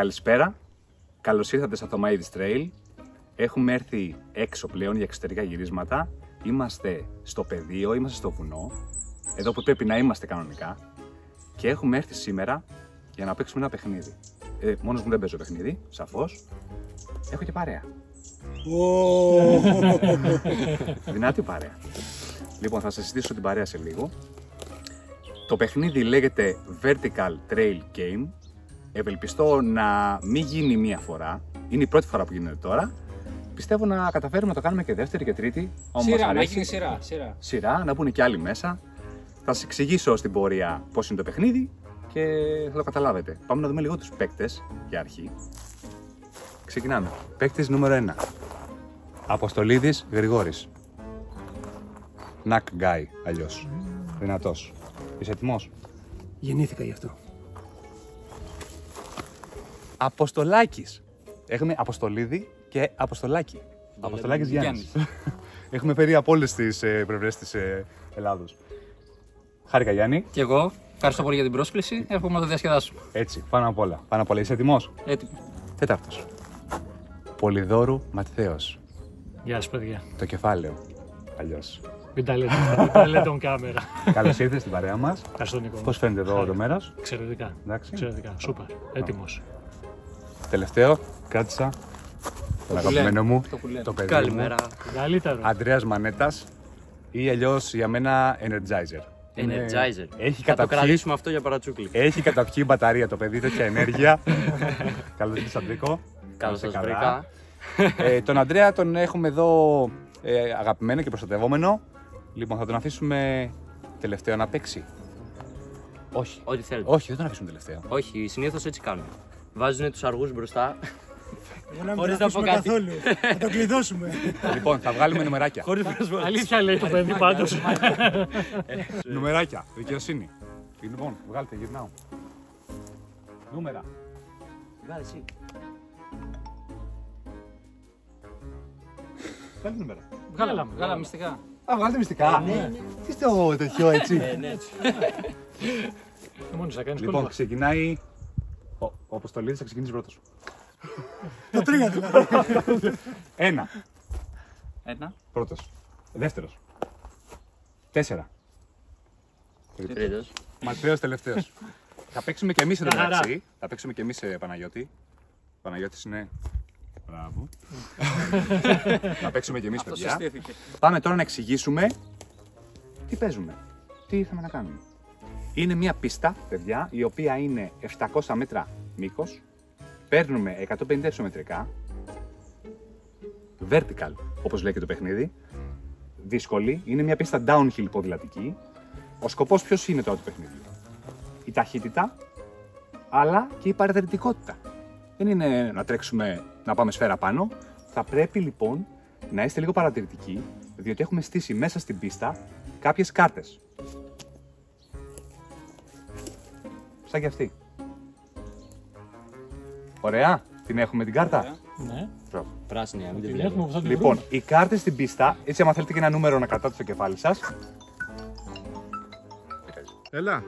Καλησπέρα. Καλώς ήρθατε στο Atomides Trail. Έχουμε έρθει έξω πλέον για εξωτερικά γυρίσματα. Είμαστε στο πεδίο, είμαστε στο βουνό. Εδώ που πρέπει να είμαστε κανονικά. Και έχουμε έρθει σήμερα για να παίξουμε ένα παιχνίδι. Μόνος μου δεν παίζω παιχνίδι, σαφώς. Έχω και παρέα. Δυνατή παρέα. Λοιπόν, θα σας συζητήσω την παρέα σε λίγο. Το παιχνίδι λέγεται Vertical Trail Game. Ευελπιστώ να μην γίνει μία φορά. Είναι η πρώτη φορά που γίνεται τώρα. Πιστεύω να καταφέρουμε να το κάνουμε και δεύτερη και τρίτη. Σειρά, να γίνει σειρά. Να μπουν και άλλοι μέσα. Θα σας εξηγήσω στην πορεία πώς είναι το παιχνίδι και θα το καταλάβετε. Πάμε να δούμε λίγο τους παίκτες για αρχή. Ξεκινάμε. Παίκτης νούμερο 1. Αποστολίδης Γρηγόρης. Knack guy αλλιώς. Δυνατός. Είσαι έτοιμος? Γεννήθηκα γι' αυτό. Αποστολάκης. Έχουμε Αποστολίδη και Αποστολάκη. Αποστολάκης Γιάννης. Έχουμε φέρει από όλες τις πλευρές της Ελλάδος. Χάρηκα, Γιάννη. Και εγώ. Ευχαριστώ πολύ για την πρόσκληση. Εύχομαι να το διασκεδάσουμε. Έτσι, πάνω απ' όλα. Πάνω απ' όλα. Είσαι έτοιμος? Έτοιμο. Τέταρτος. Πολυδόρου Ματθαίος. Γεια σας, παιδιά. Το κεφάλαιο. Αλλιώς. Μην τα λέτε on camera. Καλώς ήρθες στην παρέα μας. Ευχαριστώ, Νίκο. Πώς φαίνεται εδώ το μέρος? Εξαιρετικά. Εντάξει. Εξαιρετικά. Σούπερ. Έτοιμος. Τελευταίο, κράτησα τον αγαπημένο μου, το παιδί Καλημέρα. Καλύτερο. Αντρέας Μανέτας ή αλλιώς για μένα Energizer. Energizer. Έχει Θα το καταπιεί, κρατήσουμε αυτό για παρατσούκλι. έχει καταπιεί μπαταρία το παιδί, τέτοια ενέργεια. Καλώς ήρθες, Αντρίκο. Καλώς σας καλά. βρήκα. Τον Αντρέα τον έχουμε εδώ αγαπημένο και προστατευόμενο. Λοιπόν, θα τον αφήσουμε τελευταίο να παίξει. Όχι. Ό,τι θέλετε. Όχι, δεν τον αφήσουμε τελευταίο. Όχι, συνήθως έτσι κάνουν. Βάζουν τους αργούς μπροστά. Χωρίς να πω καθόλου. Θα το κλειδώσουμε. Λοιπόν, θα βγάλουμε νομεράκια. Αλήθεια λέει το παιδί πάντως. Νομεράκια, δικαιοσύνη. Λοιπόν, βγάλτε, γυρνάω. Νούμερα. Βγάλε εσύ. Βγάλτε νούμερα. Βγάλα μυστικά. Α, βγάλτε μυστικά. Τι είστε τέτοιο έτσι. Ναι. Μόνος θα κάνεις Λοιπόν, κόλπα. ξεκινάει. Ο Αποστολίδης θα ξεκινήσει πρώτος. Το τρίγα δηλαδή. 1. Ένα. Πρώτος. Δεύτερος. 4. Τρίτος. Ματθαίος τελευταίος. Θα παίξουμε και εμείς εδώ Χαρά. μεταξύ. Θα παίξουμε και εμείς, Παναγιώτη. Ο Παναγιώτης είναι. Μπράβο. Θα παίξουμε και εμείς, Αυτό παιδιά. συστήθηκε. Πάμε τώρα να εξηγήσουμε τι παίζουμε. Τι ήρθαμε να κάνουμε. Είναι μια πίστα, παιδιά, η οποία είναι 700 μέτρα μήκος. Παίρνουμε 150 ισομετρικά. Vertical, όπως λέει και το παιχνίδι. Δύσκολη. Είναι μια πίστα downhill ποδηλατική. Ο σκοπός ποιος είναι τώρα του παιχνιδιού? Η ταχύτητα, αλλά και η παρατηρητικότητα. Δεν είναι να τρέξουμε, να πάμε σφαίρα πάνω. Θα πρέπει λοιπόν να είστε λίγο παρατηρητικοί, διότι έχουμε στήσει μέσα στην πίστα κάποιες κάρτες. Σαν και αυτή. Ωραία, την έχουμε την κάρτα. Ναι. Μπράβο. Πράσινη, αν δεν Την βλέπω. έχουμε που θα την Λοιπόν, βρούμε. οι κάρτες στην πίστα, έτσι άμα θέλετε και ένα νούμερο να κρατάτε στο κεφάλι σας. Έλα.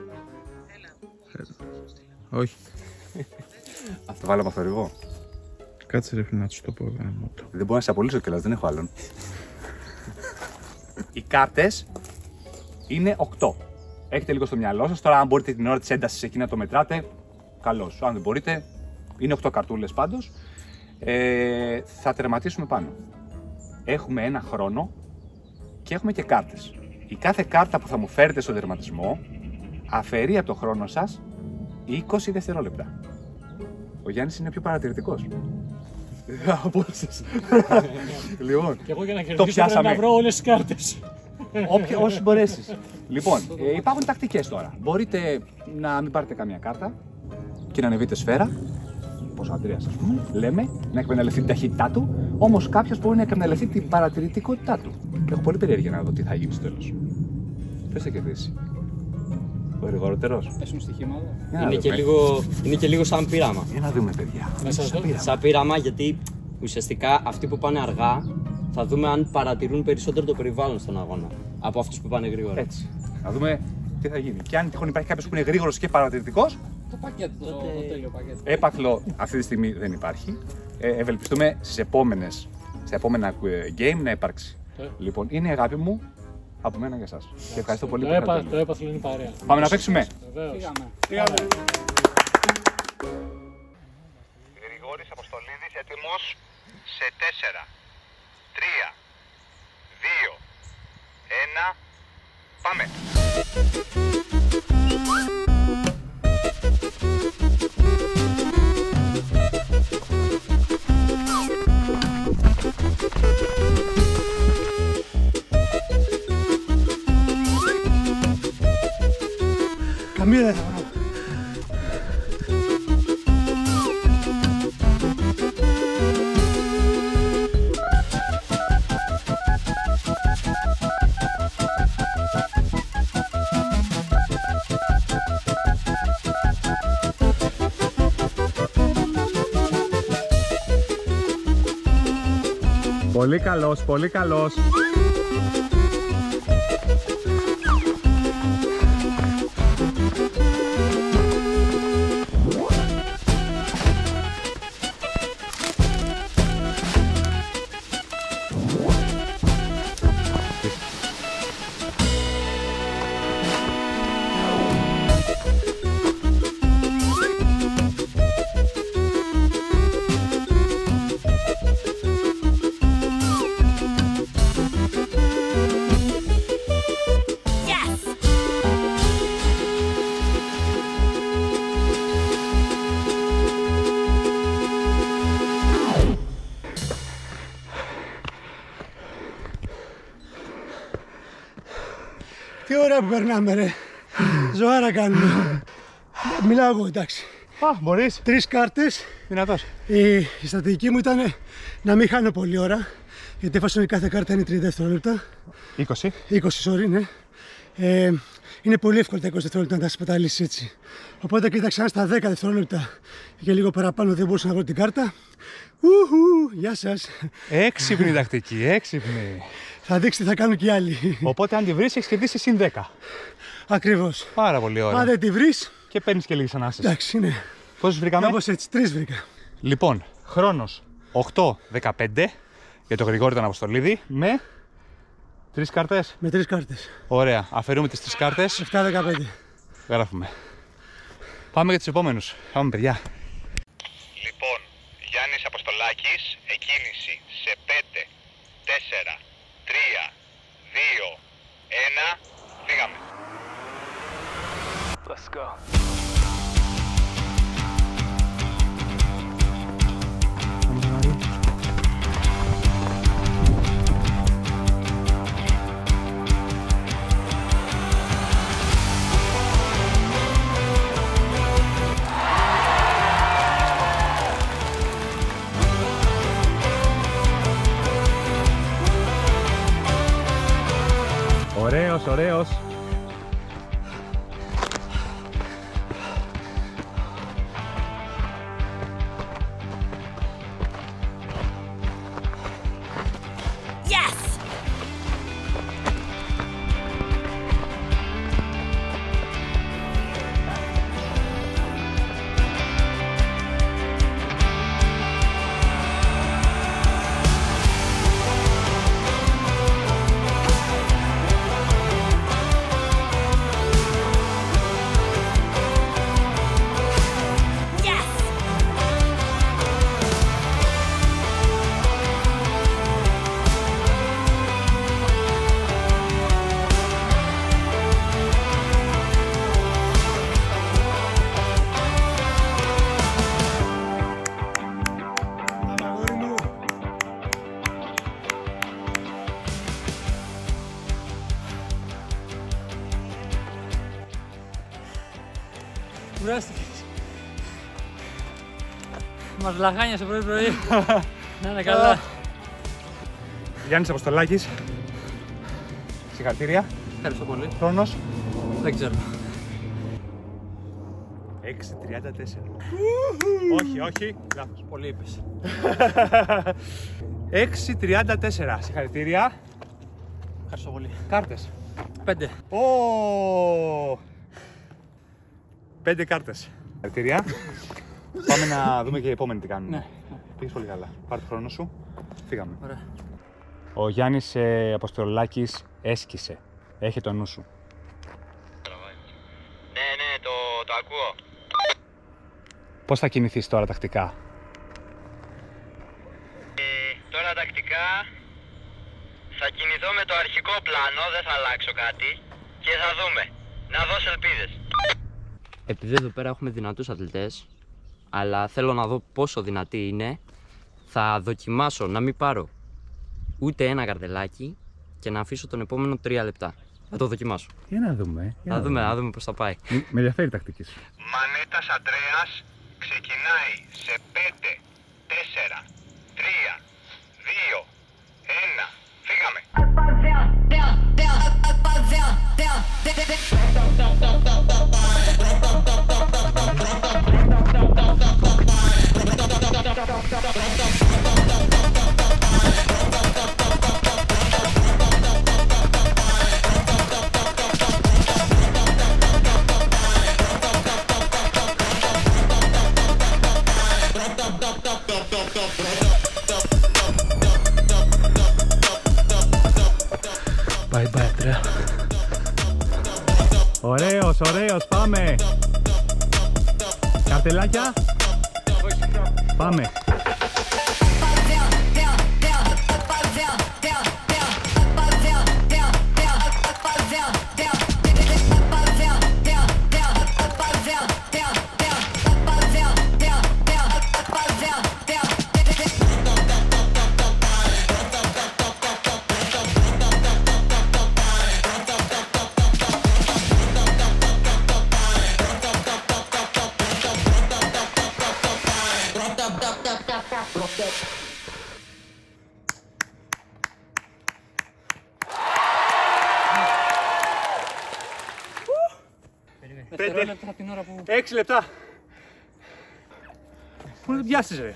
Όχι. Αυτό βάλαμε θορυβό. Κάτσε ρε φίλε να τους το πω. Δεν μπορώ να σε απολύσω κιόλας, δεν έχω άλλον. Οι κάρτες είναι 8. Έχετε λίγο στο μυαλό σας. Τώρα, αν μπορείτε την ώρα της έντασης εκεί να το μετράτε, καλώς. Αν δεν μπορείτε, είναι 8 καρτούλες πάντως. Θα τερματίσουμε πάνω. Έχουμε ένα χρόνο και έχουμε και κάρτες. Η κάθε κάρτα που θα μου φέρετε στον τερματισμό αφαιρεί από το χρόνο σας 20 δευτερόλεπτα. Ο Γιάννης είναι πιο παρατηρητικός. Από εσάς. Λοιπόν, Και εγώ για να το κερδίσω πρέπει πιάσαμε. να βρω όλες τις κάρτες. Όσοι μπορέσεις. Λοιπόν, υπάρχουν τακτικές τώρα. Μπορείτε να μην πάρετε καμία κάρτα και να ανεβείτε σφαίρα. Όπως ο Αντρέας, ας πούμε, λέμε, να εκμεταλλευτεί την ταχύτητά του. Όμως κάποιος μπορεί να εκμεταλλευτεί την παρατηρητικότητά του. Και έχω πολύ περιέργεια να δω τι θα γίνει στο τέλος. Ποιος θα κερδίσει? Ο γρηγορότερος. Πέσουν στοιχήματα. Για να Είναι και λίγο σαν πείραμα. Για να δούμε, παιδιά. Να σας δω. Σαν πείραμα, γιατί ουσιαστικά αυτοί που πάνε αργά θα δούμε αν παρατηρούν περισσότερο το περιβάλλον στον αγώνα από αυτούς που πάνε γρήγορα. Έτσι. Να δούμε τι θα γίνει. Και αν τυχόν υπάρχει κάποιος που είναι γρήγορος και παρατηρητικός, Το πακέτο, το τέλειο πακέτο. Έπαθλο αυτή τη στιγμή δεν υπάρχει. Ευελπιστούμε στα επόμενα game να υπάρξει. Λοιπόν, είναι η αγάπη μου από μένα για εσάς. Και ευχαριστώ πολύ που ήρθατε. Το έπαθλο είναι παρέα. Πάμε να παίξουμε. Πήγαμε. Γρηγόρης Αποστολίδης έτοιμος σε 4, 3, 2, 1, πάμε! Καμία δεν θα βρω. Πολύ καλός, πολύ καλός. Τι ωραία που περνάμε ρε. Ζωάρα κάνουμε. Μιλάω εγώ, εντάξει. Μπορείς. 3 κάρτες. Δυνατός. Η στρατηγική μου ήταν να μην χάνω πολλή ώρα. Γιατί εφόσον η κάθε κάρτα είναι 30 δευτερόλεπτα. 20. 20, sorry, ναι. Είναι πολύ εύκολο τα 20 δευτερόλεπτα να τα σπαταλήσεις έτσι. Οπότε κοίταξα αν στα 10 δευτερόλεπτα και λίγο παραπάνω δεν μπορούσα να βρω την κάρτα. Γεια σας. Έξυπνη τακτική, έξυπνη. Θα δείξει τι θα κάνουν και οι άλλοι. Οπότε αν τη βρεις έχεις κερδίσει συν 10. Ακριβώς. Πάρα πολύ ωραία. Αν δεν τη βρεις, Και παίρνεις και λίγες ανάσες. εντάξει, ναι. Πόσες βρήκαμε? Κάπως έτσι, 3 βρήκα. Λοιπόν, χρόνος 8-15 για το Γρηγόρη τον Αποστολίδη με 3 κάρτες. Με 3 κάρτες. Ωραία, αφαιρούμε τις 3 κάρτες. 7-15. Γράφουμε. Πάμε για τους επόμενους. Πάμε παιδιά. Λοιπόν, Γιάννης Αποστολάκης, εκκίνηση σε 5, 4, 3, 2, 1, φύγαμε. Let's go. Ωραίος, ωραίος. Κουράστηκες. Μας λαχάνιασε πρωί. Να είναι καλά. Γιάννης Αποστολάκης. Συγχαρητήρια. Ευχαριστώ πολύ. Χρόνος. Δεν ξέρω. 6.34. Όχι, όχι. Λάθος. Πολύ είπες. 6.34. Συγχαρητήρια. Ευχαριστώ πολύ. Κάρτες. 5. 5 κάρτες. Συγχαρητήρια. Πάμε να δούμε και οι επόμενοι τι κάνουν. Ναι. Πήγες πολύ καλά. Πάρε το χρόνο σου. Φύγαμε. Ωραία. Ο Γιάννης Αποστολάκης έσκησε. Έχει το νου σου. Ναι, το ακούω. Πώς θα κινηθείς τώρα τακτικά? Τώρα τακτικά θα κινηθώ με το αρχικό πλάνο, δεν θα αλλάξω κάτι και θα δούμε. Να δώσω ελπίδες. Επειδή εδώ πέρα έχουμε δυνατούς αθλητές, αλλά θέλω να δω πόσο δυνατή είναι, θα δοκιμάσω να μην πάρω ούτε ένα καρτελάκι και να αφήσω τον επόμενο 3 λεπτά. Θα το δοκιμάσω. Για να δούμε. Θα δούμε πώς θα πάει. Με ενδιαφέρει η τακτική σου. Μανέτας Αντρέας ξεκινάει σε 5, 4, 3, 2, 1. Φύγαμε. Bye bye, Αντρέα. Ωραίος, πάμε! Καρτελάκια! Πάμε! Δευτερόλεπτα την ώρα που... 6 λεπτά! Πού να το πιάσεις ρε?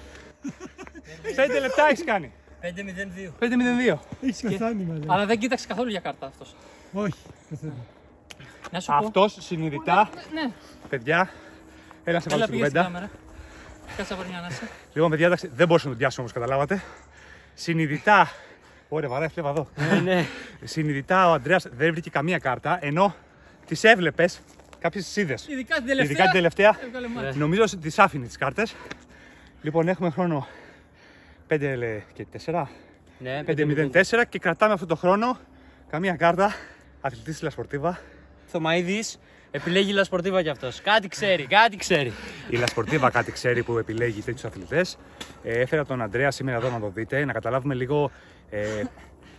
5 λεπτά έχεις κάνει! 5-0-2. 5-0-2. Έχεις πεθάνει μαζί. Αλλά δεν κοίταξε καθόλου για κάρτα αυτός. Όχι. Να σου πω. Αυτός συνειδητά, Ναι. παιδιά, έλα σε βάλω Έλα στην πήγε στην κουβέντα. κάμερα. Κάτσε από την ανάσα. Λοιπόν, παιδιά, εντάξει, δεν μπορούσα να τον πιάσω όμως, καταλάβατε. Συνειδητά, ωραία, βαράει φλέβα εδώ. Ναι. Συνειδητά ο Ανδρέας δεν βρήκε καμία κάρτα, ενώ τις έβλεπες, κάποιες τις είδες. Ειδικά την τελευταία. Ειδικά την τελευταία, Έβγαλε μάτι. νομίζω ότι τις άφηνε τις κάρτες. Λοιπόν, έχουμε χρόνο 5 και 4. Ναι, 5-0-4 και κρατάμε αυτό το χρόνο. Καμία κάρτα. Αθλητής στη Λασπορτίβα. Θωμαίδης επιλέγει Λα Σπορτίβα κι αυτός. Κάτι ξέρει. Η Λασπορτίβα κάτι ξέρει που επιλέγει τέτοιους αθλητές. Έφερα τον Ανδρέα σήμερα εδώ να το δείτε, να καταλάβουμε λίγο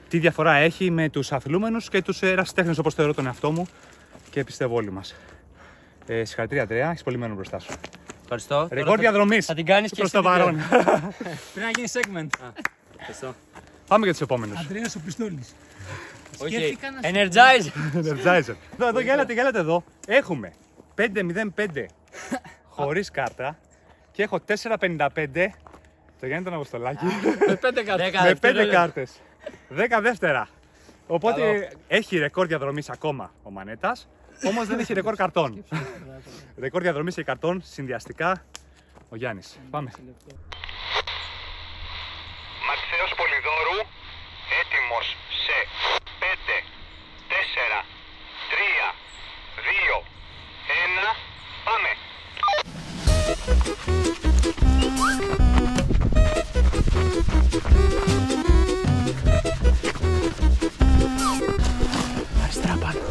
τι διαφορά έχει με τους αθλούμενους και τους ερασιτέχνες, όπως θεωρώ τον εαυτό μου και πιστεύω όλοι μας. Συγχαρητήρια, Ανδρέα, έχεις πολύ μένο μπροστά σου. Ευχαριστώ. Ρεκόρ διαδρομής. Θα την κάνεις και προς εσύ το παρόν. Πρέπει να γίνει segment. Ευχαριστώ. Πάμε για τους επόμενους. Αντρέας ο Πιστόλης. Σκέφτηκα να σου Energize. Energizer. Εδώ, γέλατε εδώ. Έχουμε 5-0-5 χωρίς κάρτα και έχω 4-55. Το Γιάννη τον Αποστολάκη. Με 5 κάρτες. Με 5 κάρτες. 10 δεύτερα. Οπότε έχει ρεκόρ διαδρομής ακόμα ο Μανέτας, όμως δεν έχει ρεκόρ καρτών. Ρεκόρ διαδρομής και καρτών συνδυαστικά ο Γιάννης. Πάμε. Μαξέος Πολυδόρου, έτοιμος σε 5, 4, 3, 2, 1, πάμε! Αριστερά πάνω.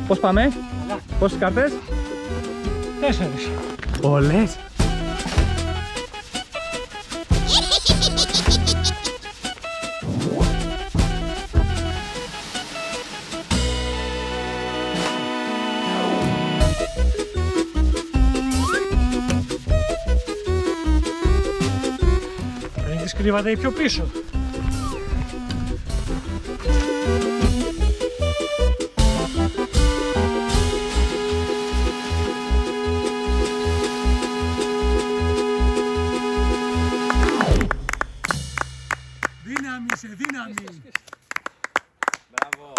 Πώς πάμε? Πόσες κάρτες? 4. Πολλές. Κρύβατε ή πιο πίσω. Δύναμη σε δύναμη. Μπράβο.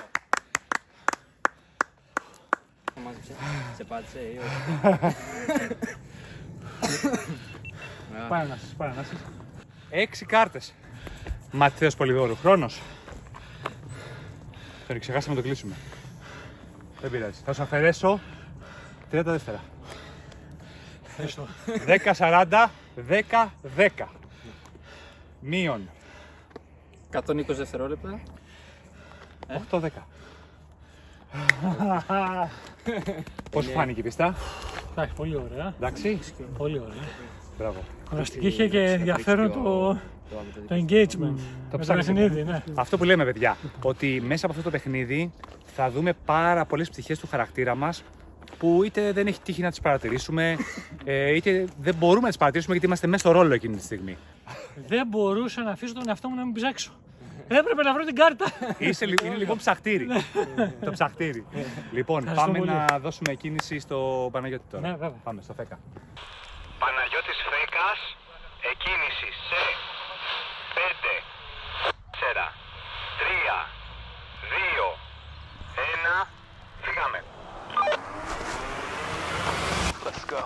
Σε πάτησε ή όχι? Πάρε να σας, πάρε να σας. 6 κάρτες. Ματθαίος Πολυδόρου. Χρόνος. Τον ξεχάσαμε να το κλείσουμε. Δεν πειράζει. Θα σου αφαιρέσω 30 δεύτερα. 10-40, 10-10. Μείον 120 δευτερόλεπτα. 8-10. Πώς φάνηκε η πίστα? Εντάξει, πολύ ωραία. Εντάξει. Πολύ ωραία. Μπράβο. Κουραστική είχε και ενδιαφέρον το engagement. Το παιχνίδι, ναι. Αυτό που λέμε, παιδιά, ότι μέσα από αυτό το παιχνίδι θα δούμε πάρα πολλές πτυχές του χαρακτήρα μας που είτε δεν έχει τύχει να τις παρατηρήσουμε, είτε δεν μπορούμε να τις παρατηρήσουμε γιατί είμαστε μέσα στο ρόλο εκείνη τη στιγμή. Δεν μπορούσα να αφήσω τον εαυτό μου να μην ψάξω. Έπρεπε να βρω την κάρτα. Είναι λοιπόν ψαχτήρι. Το ψαχτήρι. Λοιπόν, πάμε να δώσουμε κίνηση στο Παναγιώτη τώρα. Ναι, βέβαια. Πάμε στο Φέκα. Παναγιώτης Φέκας, εκκίνηση σε 5, 4, 3, 2, 1, φύγαμε. Let's go.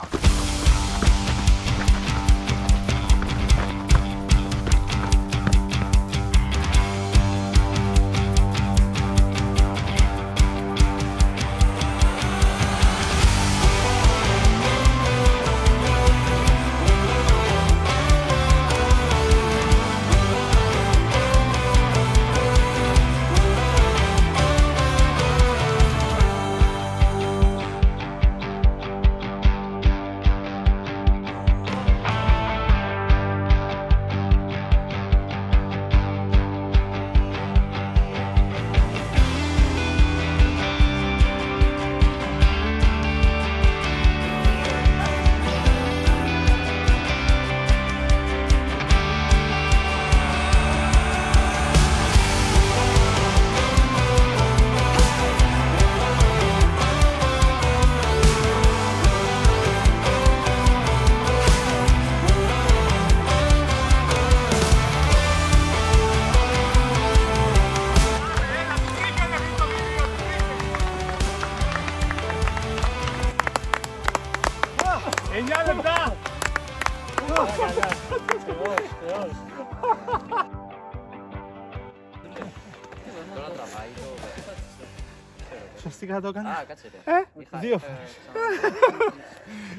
Σωστικά το έκανα. Α, κάτσε ρε. 2 φορές.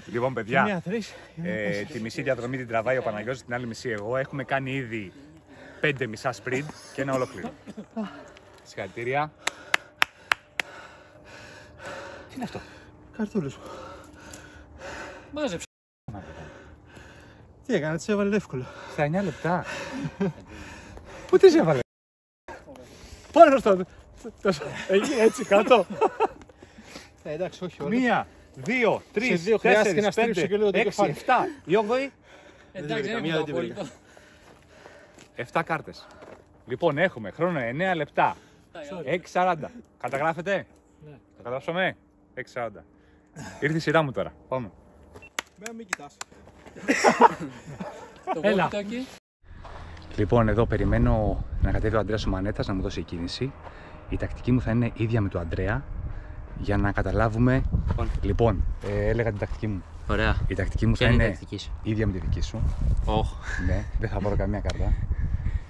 Λοιπόν, παιδιά, Μία, 3. τη μισή διαδρομή την τραβάει ο Παναγιώτης, την άλλη μισή εγώ. Έχουμε κάνει ήδη 5 μισά sprint και ένα ολόκληρο. Συγχαρητήρια. Τι είναι αυτό? Καρτούλες μου. Μάζεψε. Τι έκανα, τις έβαλε εύκολα. Στα 9 λεπτά. Πού τις έβαλε? Πάνω στο... Εκεί, έτσι, κάτω. Εντάξει, όχι όλα. 1, 2, 3, Σε δύο 4, χρειάστηκε να 5, στρίψω και λίγο το 6, 7. κεφάλι. Η 8η. Εντάξει, δεν καμία, είναι δεν απόλυτο. 7 κάρτες. Λοιπόν, έχουμε χρόνο 9 λεπτά. 6.40. Καταγράφετε? Ναι. Καταγράψαμε? 6.40. Ήρθε η σειρά μου τώρα. Πάμε. Μην κοιτάς. Το Έλα. walkie-talkie. Λοιπόν, εδώ περιμένω να κατέβει ο Ανδρέας ο Μανέτας να μου δώσει κίνηση. Η τακτική μου θα είναι ίδια με του Ανδρέα για να καταλάβουμε. Λοιπόν, έλεγα την τακτική μου. Ωραία. Η τακτική μου Ποια θα είναι η είναι τακτική σου? ίδια με τη δική σου. Όχ. Ναι, δεν θα πάρω καμία κάρτα.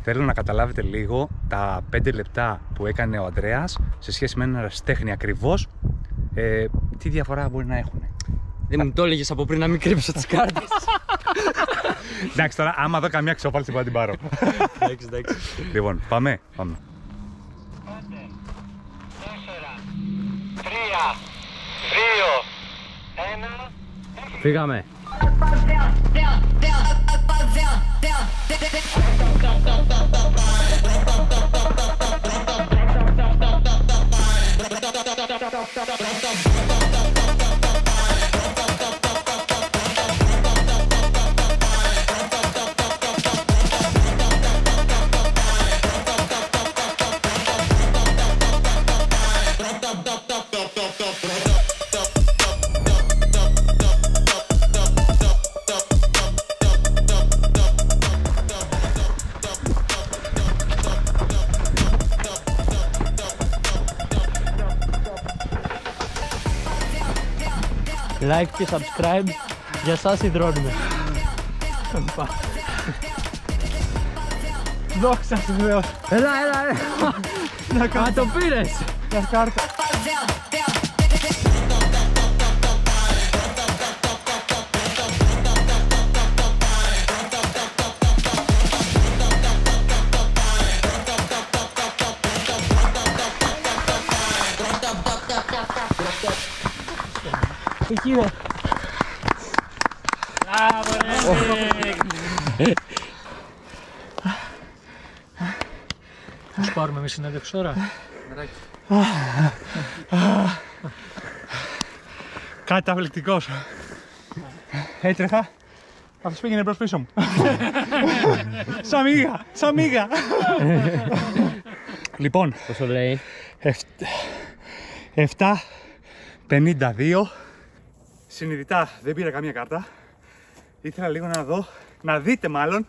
Θέλω να καταλάβετε λίγο τα 5 λεπτά που έκανε ο Ανδρέας σε σχέση με έναν αεραστέχνη ακριβώς, τι διαφορά μπορεί να έχουν. Δεν μου το έλεγες από πριν να μην κρύψω τις κάρτες. Εντάξει, τώρα άμα δω καμία ξοπάληση μπορώ να την πάρω. Εντάξει, εντάξει. Λοιπόν, πάμε. 5, 4, 3, 2, 1. Φύγαμε. Like και subscribe. Για σας υδρώνουμε. Δόξα σου Θεός. Έλα. Α, το πήρες. Για κάρτα. Εκεί είναι. Μπράβο ρε. Θα σου πάρουμε εμείς συνέντευξη τώρα. Καταπληκτικός. Έτρεχα. Αυτός πήγαινε προς πίσω μου. Σαν μίγα. Λοιπόν, Πόσο λέει? 7:52. Συνειδητά δεν πήρα καμία κάρτα. Ήθελα λίγο να δω, να δείτε μάλλον,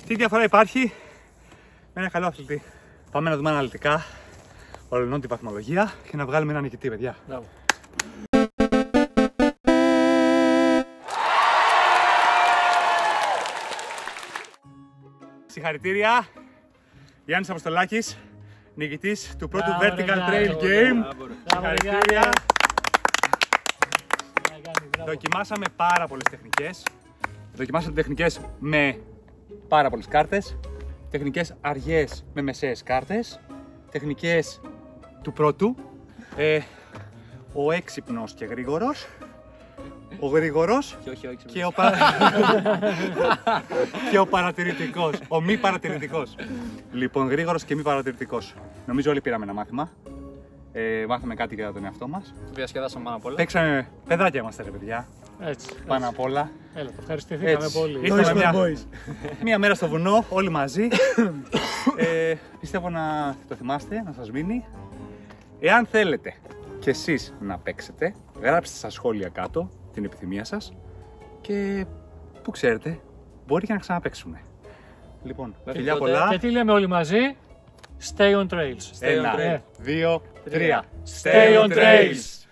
τι διαφορά υπάρχει με ένα καλό αθλητή. Πάμε να δούμε αναλυτικά ολονών τη βαθμολογία και να βγάλουμε ένα νικητή, παιδιά. Μπράβο. Συγχαρητήρια, Γιάννης Αποστολάκης, νικητής του πρώτου Vertical Trail Game. Συγχαρητήρια. Δοκιμάσαμε πάρα πολλές τεχνικές. Δοκιμάσαμε τεχνικές με πάρα πολλές κάρτες. Τεχνικές αργές με μεσαίες κάρτες. Τεχνικές του πρώτου. Ο έξυπνος και γρήγορος. Ο γρήγορος και ο παρατηρητικός. Ο μη παρατηρητικός. Λοιπόν, γρήγορος και μη παρατηρητικός. Νομίζω όλοι πήραμε ένα μάθημα. Μάθαμε κάτι για τον εαυτό μας. Διασκεδάσαμε πάνω απ' όλα. Παίξαμε, παιδάκια είμαστε ρε παιδιά. Έτσι. Πάνω απ' όλα. Έλα, το ευχαριστηθήκαμε πολύ. Ήρθαμε μία μέρα στο βουνό, όλοι μαζί. Πιστεύω να το θυμάστε, να σας μείνει. Εάν θέλετε κι εσείς να παίξετε, γράψτε στα σχόλια κάτω την επιθυμία σας και που ξέρετε, μπορεί και να ξαναπαίξουμε. Λοιπόν, φιλιά πολλά. Και τι λέμε όλοι μαζί? Stay on trails. 1, 2, 3. Stay on trails.